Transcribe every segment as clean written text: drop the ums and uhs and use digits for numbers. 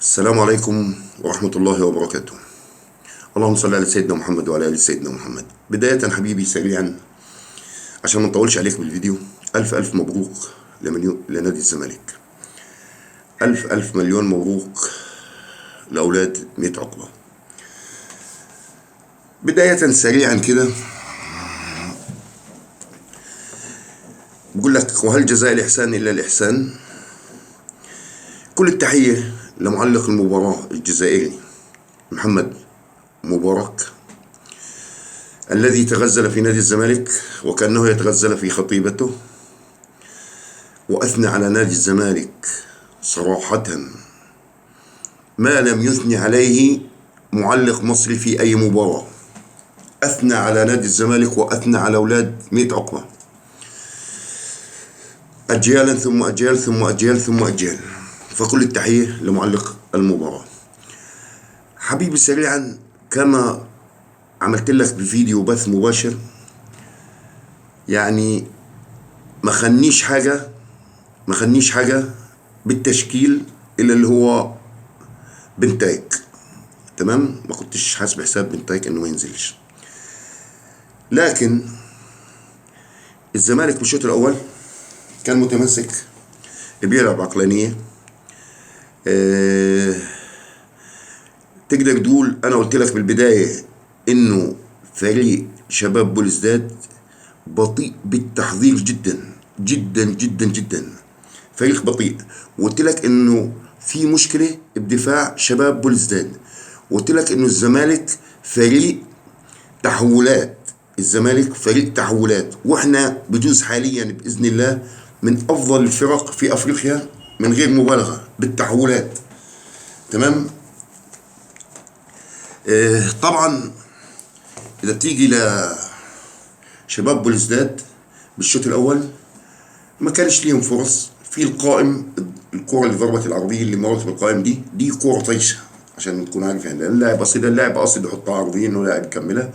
السلام عليكم ورحمة الله وبركاته. اللهم صل على سيدنا محمد وعلى آل سيدنا محمد. بداية حبيبي سريعا عشان ما نطولش عليك بالفيديو، ألف مبروك لنادي الزمالك. ألف مليون مبروك لأولاد ميت عقبة. بداية سريعا كده بقول لك: وهل جزاء الإحسان إلا الإحسان؟ كل التحية لمعلق المباراة الجزائري محمد مبارك الذي تغزل في نادي الزمالك وكأنه يتغزل في خطيبته، وأثنى على نادي الزمالك صراحة ما لم يثني عليه معلق مصري في أي مباراة. أثنى على نادي الزمالك وأثنى على أولاد ميت عقبة، أجيالا ثم أجيال ثم أجيال ثم أجيال. فكل التحية لمعلق المباراة. حبيبي سريعا، كما عملت لك بفيديو بث مباشر، يعني ما خنيش حاجة بالتشكيل إلا اللي هو بنتايك. تمام، ما كنتش حاسب حساب بنتايك إنه ما ينزلش. لكن الزمالك بالشوط الأول كان متمسك، بيلعب عقلانية. تقدر تقول أنا قلت لك بالبداية إنه فريق شباب بوليسداد بطيء بالتحضير جدا جدا جدا جدا، فريق بطيء. وقلت لك إنه في مشكلة بدفاع شباب بوليسداد، وقلت لك إنه الزمالك فريق تحولات. واحنا بجوز حاليا بإذن الله من أفضل الفرق في أفريقيا من غير مبالغة بالتحولات. تمام. طبعا إذا تيجي لشباب بوليسداد بالشوط الأول ما كانش ليهم فرص في القائم. الكرة اللي ضربت العرضية اللي مرت بالقائم دي كرة طيشة، عشان تكون عارف. يعني اللاعب قصد يحطها عرضية إنه لاعب يكملها،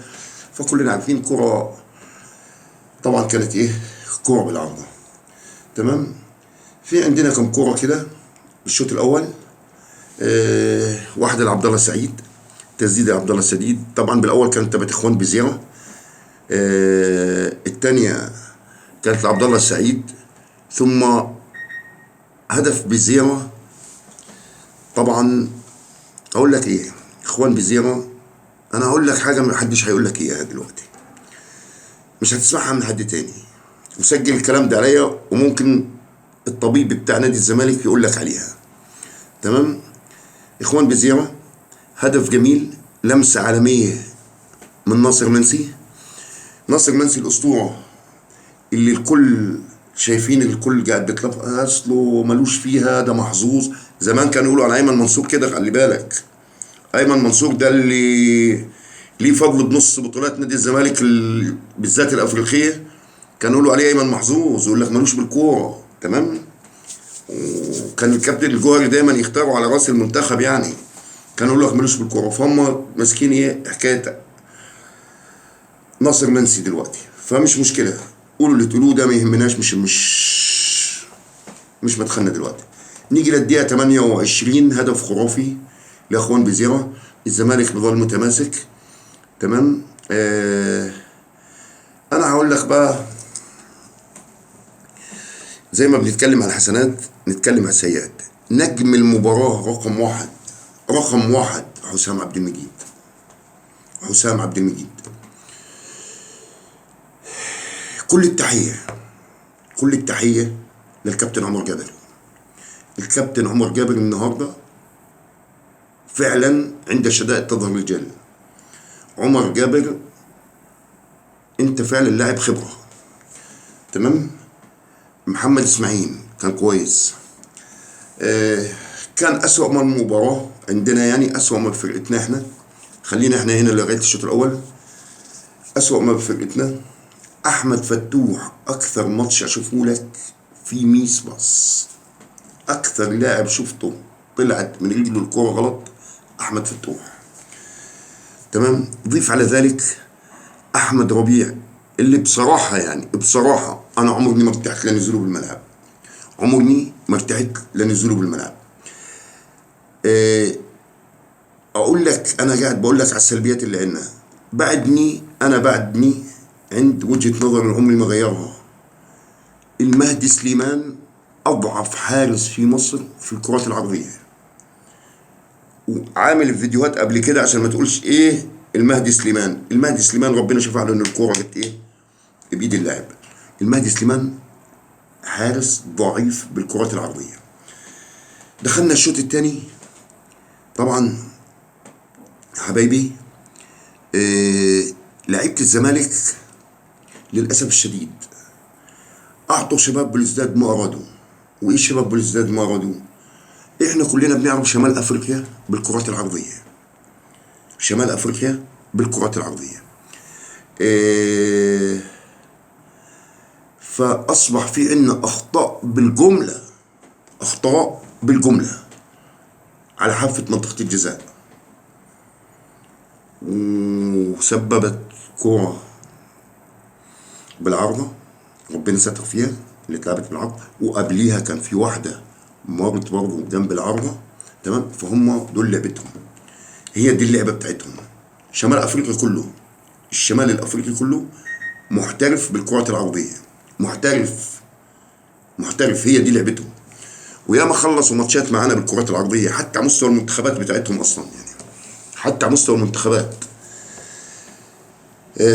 فكلنا عارفين كرة طبعا كانت كرة بالعرضة. تمام. في عندنا كم كرة كده بالشوط الأول. واحدة لعبد الله السعيد، تسديدة عبد الله السعيد. طبعا بالأول كانت تبعت إخوان بزيرة. الثانية كانت لعبد الله السعيد، ثم هدف بزيرة. طبعا أقول لك إخوان بزيرة، أنا هقول لك حاجة محدش هيقول لك إياها دلوقتي، مش هتسمعها من حد تاني. مسجل الكلام ده عليا، وممكن الطبيب بتاع نادي الزمالك يقول لك عليها. تمام. إخوان بزيرة هدف جميل، لمسة عالمية من ناصر منسي الأسطورة اللي الكل شايفين، الكل قاعد بيطلب أصله ملوش فيها، ده محظوظ. زمان كانوا يقولوا على أيمن منصور كده، خلي بالك. أيمن منصور ده اللي ليه فضل بنص بطولات نادي الزمالك بالذات الأفريقية، كانوا يقولوا عليه أيمن محظوظ، يقول لك ملوش بالكورة. تمام. وكان الكابتن الجوهري دايما يختاروا على راس المنتخب، يعني كانوا يقولوا لك ملوش بالكورة. فهم ماسكين حكاية ناصر منسي دلوقتي، فمش مشكلة، قولوا اللي تقولوه ده ما يهمناش. مش مدخلنا دلوقتي. نيجي للدقيقة 28، هدف خرافي لأخوان بزيرة. الزمالك بظل متماسك. تمام. أنا هقول لك بقى، زي ما بنتكلم على الحسنات نتكلم على السيئات. نجم المباراة رقم واحد حسام عبد المجيد. كل التحية للكابتن عمر جابر. الكابتن عمر جابر النهاردة فعلا عند شدائد تظهر الرجال. عمر جابر انت فعلا لاعب خبرة. تمام. محمد اسماعيل كان كويس. كان أسوأ من المباراة عندنا، يعني أسوأ من فرقتنا احنا. خلينا احنا هنا لغاية الشوط الأول. أسوأ من فرقتنا أحمد فتوح، أكثر ماتش أشوفه لك في ميس باص. أكثر لاعب شفته طلعت من رجله الكورة غلط أحمد فتوح. تمام. ضيف على ذلك أحمد ربيع، اللي بصراحة أنا عمرني ما ارتحت لنزوله بالملعب. آه، اقول لك انا قاعد بقول لك على السلبيات اللي عندنا. بعدني عند وجهة نظر اللي عمري ما غيرها. المهدي سليمان اضعف حارس في مصر في الكرات العرضيه، وعامل فيديوهات قبل كده عشان ما تقولش ايه المهدي سليمان ربنا شفع له ان الكوره جت ايه بايد اللاعب. المهدي سليمان حارس ضعيف بالكرات العرضيه. دخلنا الشوط الثاني، طبعا حبايبي لعيبه الزمالك للاسف الشديد اعطوا شباب بلوزداد ما ارادوا. وايه شباب بلوزداد ما ارادوا؟ احنا كلنا بنعرف شمال افريقيا بالكرات العرضيه، شمال افريقيا بالكرات العرضيه. فاصبح في عندنا اخطاء بالجمله على حافه منطقه الجزاء، وسببت كرة بالعارضة ربنا ستر فيها اللي اتلعبت بالعرض، وقبليها كان في واحدة مرت برضه جنب العارضة. تمام، فهم دول لعبتهم، هي دي اللعبة بتاعتهم. شمال افريقيا كله، الشمال الافريقي كله محترف بالكرات العرضية، محترف هي دي لعبتهم. وياما خلصوا ماتشات معانا بالكرات العرضية، حتى على مستوى المنتخبات بتاعتهم اصلا، يعني حتى على مستوى المنتخبات.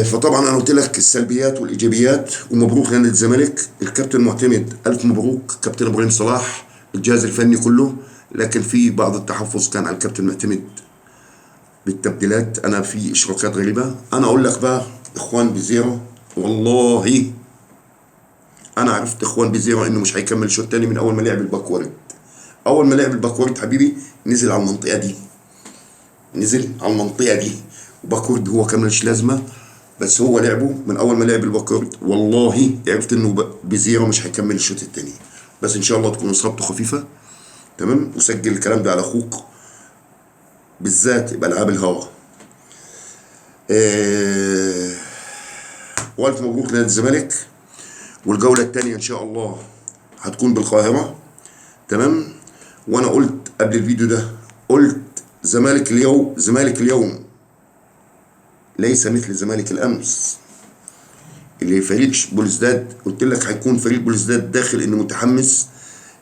فطبعا انا قلت لك السلبيات والايجابيات. ومبروك لنادي الزمالك، الكابتن معتمد الف مبروك، كابتن ابراهيم صلاح، الجهاز الفني كله. لكن في بعض التحفظ كان على الكابتن معتمد بالتبديلات، انا في اشراكات غريبه. انا اقول لك بقى اخوان بزيرو، والله انا عرفت اخوان بزيرو انه مش هيكمل شوط تاني من اول ما لعب الباكورد. اول ما لعب الباكورد حبيبي نزل على المنطقه دي، وباكورد هو كملش لازمه، بس هو لعبه من اول ما لعب الباكورد. والله عرفت انه بزيرو مش هيكمل الشوط التاني. بس ان شاء الله تكون اصابته خفيفه. تمام، وسجل الكلام ده على اخوك بالذات بالعاب الهوا. والف مبروك لنادي الزمالك، والجوله الثانيه ان شاء الله هتكون بالقاهره. تمام، وانا قلت قبل الفيديو ده، قلت زمالك اليوم ليس مثل زمالك الامس. اللي فريق بولزداد قلت لك هيكون فريق بولزداد داخل انه متحمس،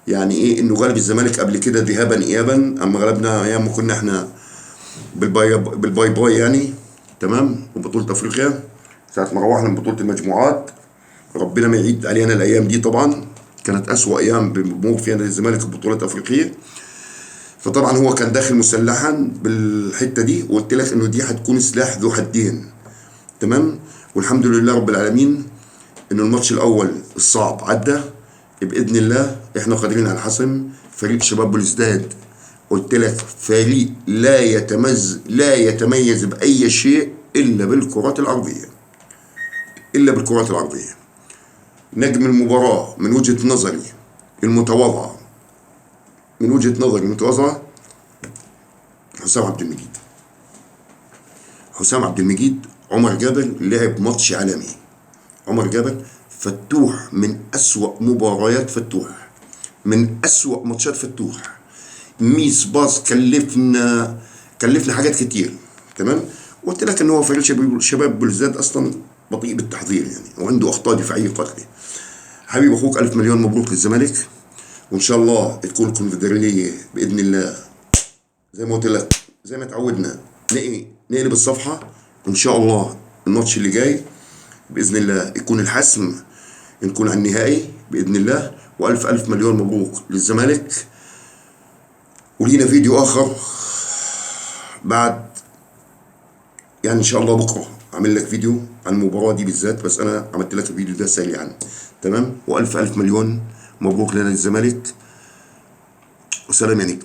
يعني ايه انه غلب الزمالك قبل كده ذهابا ايابا، اما غلبنا ايام ما كنا احنا بالباي باي يعني. تمام، وبطوله افريقيا ساعه ما روحنا من بطوله المجموعات. ربنا ما يعيد علينا الايام دي، طبعا كانت اسوأ ايام بمر فيها نادي الزمالك في البطولات الافريقيه. فطبعا هو كان داخل مسلحا بالحته دي، وقلت لك انه دي هتكون سلاح ذو حدين. تمام، والحمد لله رب العالمين انه الماتش الاول الصعب عدى باذن الله. احنا قادرين على الحسم. فريق شباب بلوزداد قلت لك فريق لا يتميز باي شيء الا بالكرات العرضيه، نجم المباراه من وجهه نظري المتواضعه حسام عبد المجيد. عمر جابر لعب ماتش عالمي. عمر جابر فتوح، من أسوأ ماتشات فتوح. ميس باص كلفنا حاجات كتير. تمام، قلت لك ان هو فريق شباب بلوزداد اصلا بطيء بالتحضير يعني، وعنده اخطاء دفاعيه قاتله. حبيب اخوك الف مليون مبروك للزمالك، وان شاء الله تكون الكونفدراليه باذن الله زي ما قلت لك، زي ما اتعودنا نقلب الصفحه ان شاء الله. الماتش اللي جاي باذن الله يكون الحسم، نكون على النهائي باذن الله. والف الف مليون مبروك للزمالك. ولينا فيديو اخر بعد، يعني ان شاء الله بكره اعمل لك فيديو عن المباراه دي بالذات، بس انا عملت لك الفيديو ده سريعا. تمام، والف الف مليون مبروك لنا الزمالك، وسلام يعني.